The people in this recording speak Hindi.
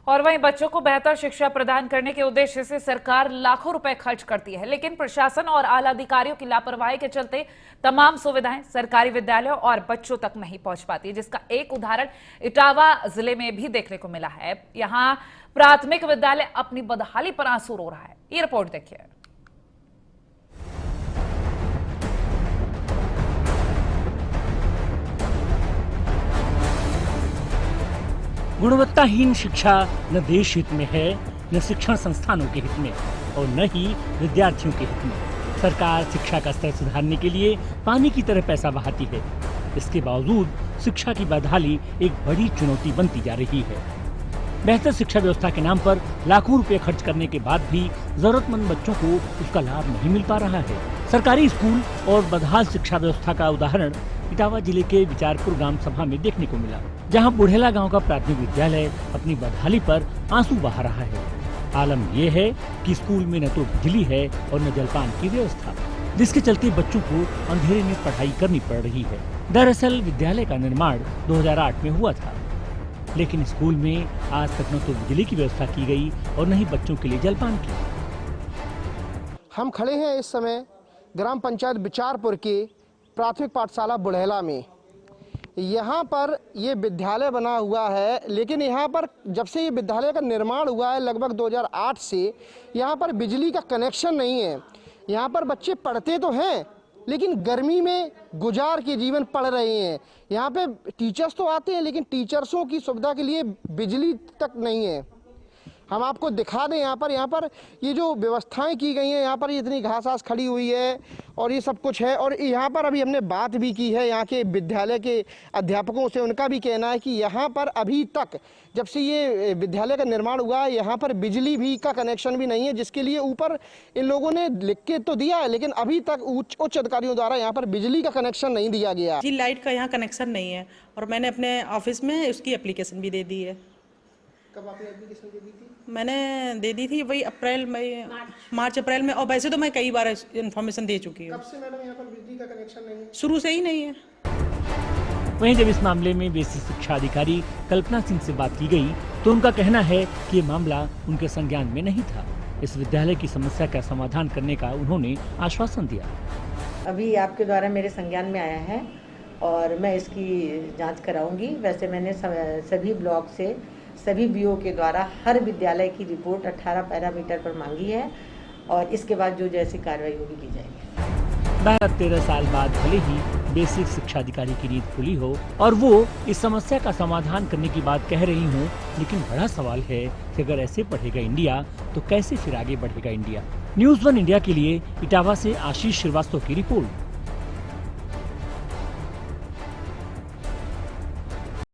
और वहीं बच्चों को बेहतर शिक्षा प्रदान करने के उद्देश्य से सरकार लाखों रुपए खर्च करती है, लेकिन प्रशासन और आला अधिकारियों की लापरवाही के चलते तमाम सुविधाएं सरकारी विद्यालयों और बच्चों तक नहीं पहुंच पाती, जिसका एक उदाहरण इटावा जिले में भी देखने को मिला है। यहां प्राथमिक विद्यालय अपनी बदहाली पर आंसू रो रहा है। ये रिपोर्ट देखिए। गुणवत्ताहीन शिक्षा न देश हित में है, न शिक्षण संस्थानों के हित में और न ही विद्यार्थियों के हित में। सरकार शिक्षा का स्तर सुधारने के लिए पानी की तरह पैसा बहाती है। इसके बावजूद शिक्षा की बदहाली एक बड़ी चुनौती बनती जा रही है। बेहतर शिक्षा व्यवस्था के नाम पर लाखों रुपए खर्च करने के बाद भी जरूरतमंद बच्चों को उसका लाभ नहीं मिल पा रहा है। सरकारी स्कूल और बदहाल शिक्षा व्यवस्था का उदाहरण इटावा जिले के विचारपुर ग्राम सभा में देखने को मिला, जहां बुढ़ेला गांव का प्राथमिक विद्यालय अपनी बदहाली पर आंसू बहा रहा है। आलम यह है कि स्कूल में न तो बिजली है और न जलपान की व्यवस्था, जिसके चलते बच्चों को अंधेरे में पढ़ाई करनी पड़ रही है। दरअसल विद्यालय का निर्माण 2008 में हुआ था, लेकिन स्कूल में आज तक न तो बिजली की व्यवस्था की गई और न ही बच्चों के लिए जलपान की। हम खड़े हैं इस समय ग्राम पंचायत विचारपुर की प्राथमिक पाठशाला बुढ़ेला में। यहाँ पर ये विद्यालय बना हुआ है, लेकिन यहाँ पर जब से ये विद्यालय का निर्माण हुआ है लगभग 2008 से यहाँ पर बिजली का कनेक्शन नहीं है। यहाँ पर बच्चे पढ़ते तो हैं, लेकिन गर्मी में गुजार के जीवन पढ़ रहे हैं। यहाँ पे टीचर्स तो आते हैं, लेकिन टीचर्सों की सुविधा के लिए बिजली तक नहीं है। हम आपको दिखा दें, यहाँ पर ये जो व्यवस्थाएं की गई हैं, यहाँ पर इतनी घास आस खड़ी हुई है और ये सब कुछ है। और यहाँ पर अभी हमने बात भी की है यहाँ के विद्यालय के अध्यापकों से, उनका भी कहना है कि यहाँ पर अभी तक जब से ये विद्यालय का निर्माण हुआ है यहाँ पर बिजली भी का कनेक्शन भी नहीं है, जिसके लिए ऊपर इन लोगों ने लिख के तो दिया है, लेकिन अभी तक उच्च अधिकारियों द्वारा यहाँ पर बिजली का कनेक्शन नहीं दिया गया। जी, लाइट का यहाँ कनेक्शन नहीं है और मैंने अपने ऑफिस में उसकी एप्लीकेशन भी दे दी है। कब आपने एप्लीकेशन दे दी थी? मैंने दे दी थी वही मार्च अप्रैल में, और वैसे तो मैं कई बार इन्फॉर्मेशन दे चुकी हूँ। कब से मैडम यहाँ पर बिजली का कनेक्शन नहीं है? शुरू से ही नहीं है। वहीं जब इस मामले में बेसिक शिक्षा अधिकारी कल्पना सिंह से बात की गई तो उनका कहना है कि ये मामला उनके संज्ञान में नहीं था। इस विद्यालय की समस्या का समाधान करने का उन्होंने आश्वासन दिया। अभी आपके द्वारा मेरे संज्ञान में आया है और मैं इसकी जांच कराऊंगी। वैसे मैंने सभी ब्लॉक से सभी बीओ के द्वारा हर विद्यालय की रिपोर्ट 18 पैरामीटर पर मांगी है और इसके बाद जो जैसी कार्रवाई होगी की जाएगी। 12-13 साल बाद भले ही बेसिक शिक्षा अधिकारी की नींद खुली हो और वो इस समस्या का समाधान करने की बात कह रही हूँ, लेकिन बड़ा सवाल है कि अगर ऐसे बढ़ेगा इंडिया तो कैसे फिर आगे बढ़ेगा इंडिया। न्यूज़ 1 इंडिया के लिए इटावा से आशीष श्रीवास्तव की रिपोर्ट।